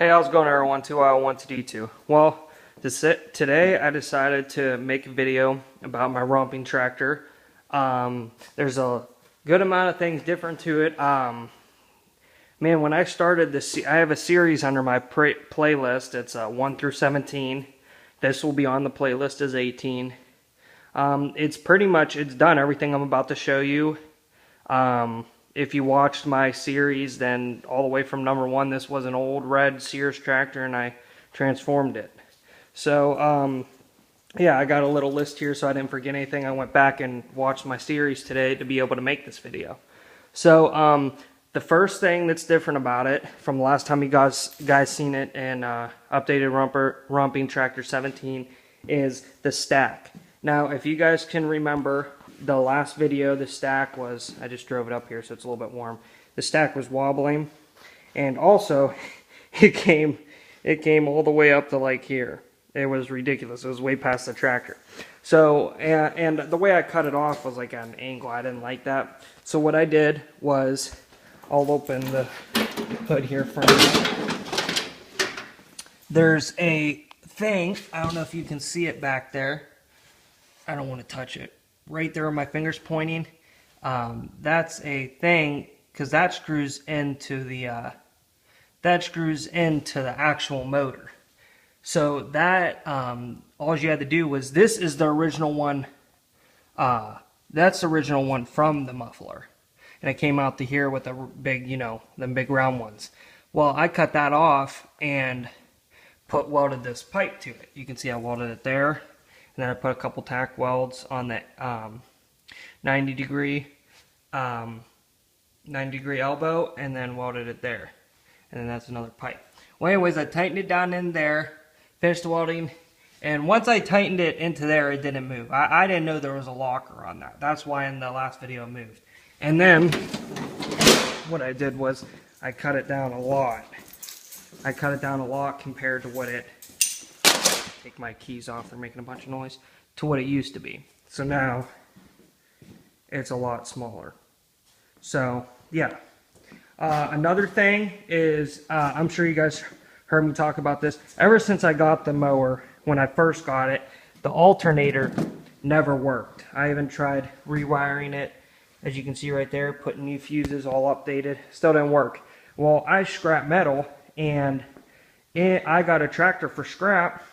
Hey, how's it going, everyone? 2 to D2. Well, today I decided to make a video about my romping tractor. There's a good amount of things different to it. Man, when I started this, I have a series under my playlist. It's 1 through 17. This will be on the playlist as 18. It's pretty much, it's done everything I'm about to show you. If you watched my series, then all the way from number 1, this was an old red Sears tractor and I transformed it. So, yeah, I got a little list here so I didn't forget anything. I went back and watched my series today to be able to make this video. So, the first thing that's different about it from the last time you guys seen it in updated romping tractor 17 is the stack. Now, if you guys can remember the last video, the stack was, I just drove it up here so it's a little bit warm. The stack was wobbling, and also it came all the way up to like here. It was ridiculous. It was way past the tractor. So, and the way I cut it off was like at an angle. I didn't like that. So what I did was, I'll open the hood here for you. There's a thing, I don't know if you can see it back there. I don't want to touch it. Right there where my finger's pointing, that's a thing, because that screws into the actual motor. So that all you had to do was, this is the original one. That's the original one from the muffler, and it came out to here with the big, them big round ones. Well, I cut that off and welded this pipe to it. You can see I welded it there. And then I put a couple tack welds on that 90 degree elbow, and then welded it there. And then that's another pipe. Well, anyways, I tightened it down in there, finished the welding, and once I tightened it into there, it didn't move. I didn't know there was a locker on that. That's why in the last video it moved. And then what I did was I cut it down a lot. I cut it down a lot compared to what it... Take my keys off, they're making a bunch of noise, to what it used to be. So now it's a lot smaller. So yeah, another thing is, I'm sure you guys heard me talk about this. Ever since I got the mower, when I first got it, the alternator never worked. I even tried rewiring it, as you can see right there, putting new fuses, all updated, still didn't work. Well, I scrap metal, and I got a tractor for scrap.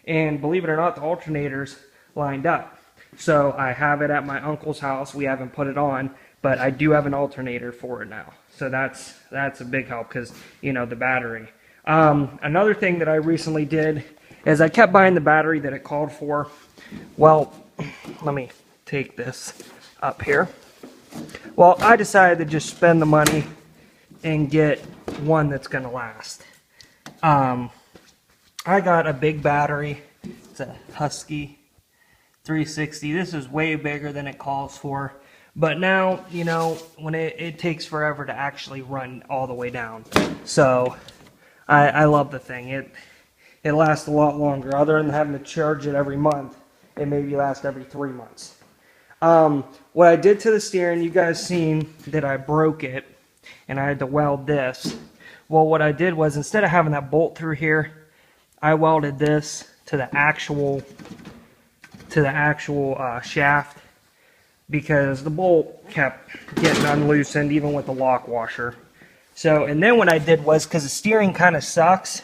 And believe it or not, the alternator's lined up. So I have it at my uncle's house. We haven't put it on, but I do have an alternator for it now. So that's a big help, because, the battery. Another thing that I recently did is I kept buying the battery that it called for. Well, let me take this up here. Well, I decided to just spend the money and get one that's going to last. I got a big battery. It's a Husky 360. This is way bigger than it calls for. But now, when it takes forever to actually run all the way down. So, I love the thing. It lasts a lot longer. Other than having to charge it every month, it maybe lasts every 3 months. What I did to the steering, you guys seen that I broke it, and I had to weld this. Well, what I did was, instead of having that bolt through here, I welded this to the actual shaft, because the bolt kept getting unloosened even with the lock washer. So, and then what I did was, because the steering kind of sucks,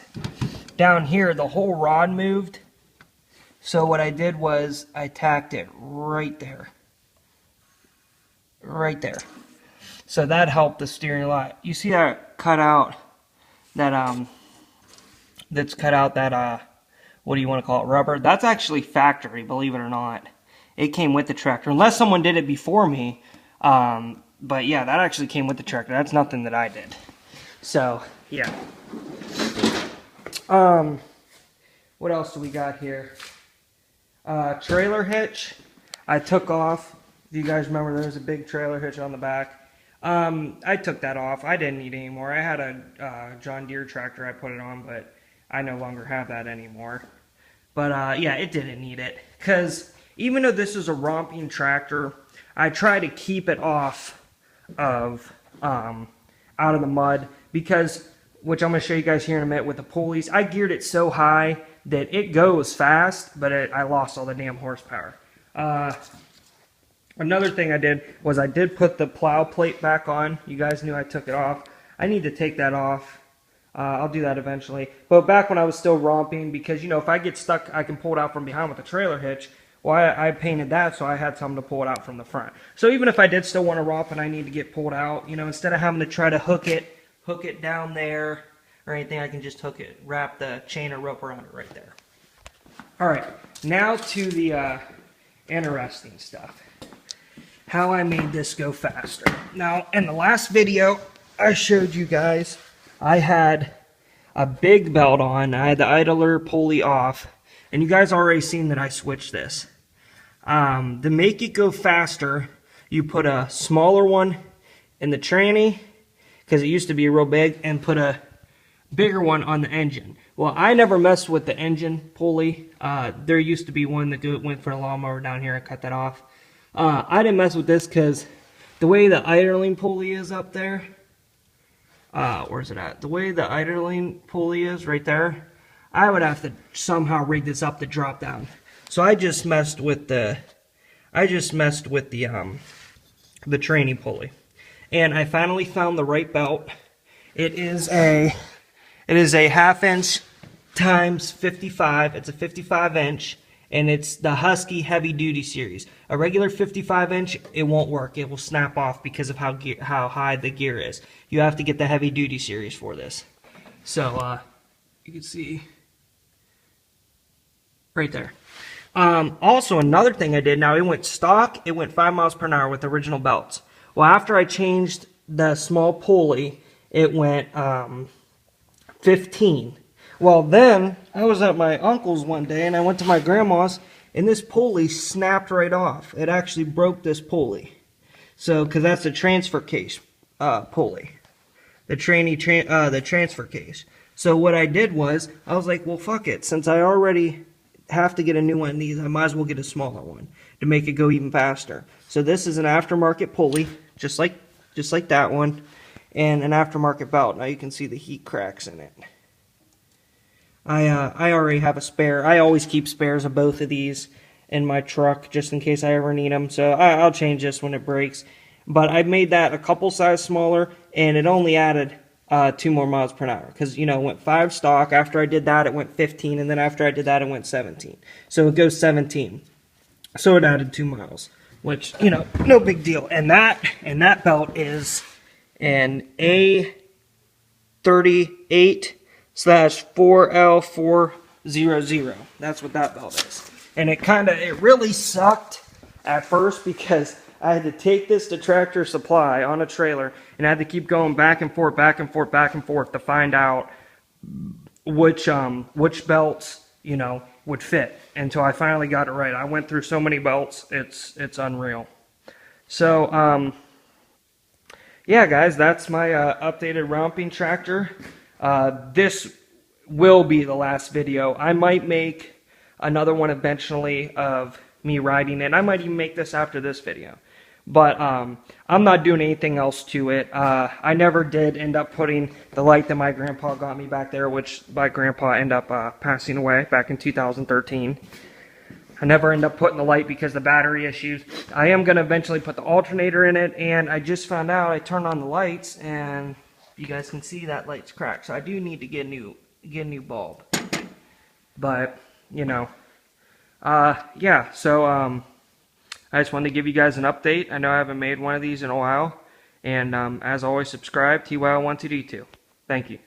down here the whole rod moved. So what I did was I tacked it right there. Right there. So that helped the steering a lot. You see that cut out, that's cut out that, what do you want to call it, rubber? That's actually factory, believe it or not. It came with the tractor, unless someone did it before me. But yeah, that actually came with the tractor. That's nothing that I did. So, yeah. What else do we got here? Trailer hitch. I took off. If you guys remember, there was a big trailer hitch on the back. I took that off. I didn't need it anymore. I had a John Deere tractor I put it on, but I no longer have that anymore. But yeah, it didn't need it, because even though this is a romping tractor, I try to keep it off of out of the mud, because which I'm going to show you guys here in a minute with the pulleys. I geared it so high that it goes fast, but I lost all the damn horsepower. Another thing I did was I did put the plow plate back on. You guys knew I took it off. I need to take that off. I'll do that eventually. But back when I was still romping, because, you know, if I get stuck, I can pull it out from behind with a trailer hitch. Well, I painted that so I had something to pull it out from the front. So even if I did still want to romp and I need to get pulled out, you know, instead of having to try to hook it down there or anything, I can just wrap the chain or rope around it right there. All right, now to the interesting stuff. How I made this go faster. Now, in the last video I showed you guys, I had a big belt on. I had the idler pulley off, and you guys already seen that I switched this. To make it go faster, you put a smaller one in the tranny, because it used to be real big, and put a bigger one on the engine. Well, I never messed with the engine pulley. There used to be one that went for a lawnmower down here. I cut that off. I didn't mess with this because the way the idling pulley is up there, where's it at? The way the idling pulley is right there, I would have to somehow rig this up to drop down. So I just messed with the tranny pulley, and I finally found the right belt. It is a 1/2 inch times 55. It's a 55 inch. And it's the Husky Heavy Duty Series. A regular 55 inch, it won't work. It will snap off because of how high the gear is. You have to get the Heavy Duty Series for this. So, you can see right there. Also, another thing I did, now it went stock, it went 5 miles per hour with the original belts. Well, after I changed the small pulley, it went 15. Well, then, I was at my uncle's one day, and I went to my grandma's, and this pulley snapped right off. It actually broke this pulley. So, because that's the transfer case pulley. The transfer case. So, what I did was, I was like, well, fuck it. Since I already have to get a new one of these, I might as well get a smaller one to make it go even faster. So, this is an aftermarket pulley, just like that one, and an aftermarket belt. Now, you can see the heat cracks in it. I already have a spare. I always keep spares of both of these in my truck just in case I ever need them. So I'll change this when it breaks. But I made that a couple size smaller, and it only added 2 more miles per hour. Because, you know, it went 5 stock. After I did that, it went 15. And then after I did that, it went 17. So it goes 17. So it added 2 miles. Which, you know, no big deal. And that belt is an A38/4L400. That's what that belt is. And it really sucked at first because I had to take this to Tractor Supply on a trailer and I had to keep going back and forth to find out which belts, you know, would fit until I finally got it right. I went through so many belts, it's unreal. So yeah, guys, that's my updated romping tractor. This will be the last video. I might make another one eventually of me riding it. I might even make this after this video. But I'm not doing anything else to it. I never did end up putting the light that my grandpa got me back there, which my grandpa ended up passing away back in 2013. I never end up putting the light because of the battery issues. I am going to eventually put the alternator in it, and I just found out I turned on the lights, and you guys can see that light's cracked. So I do need to get a new bulb. But, you know, yeah, so I just wanted to give you guys an update. I know I haven't made one of these in a while. And as always, subscribe, TYL12D2. Thank you.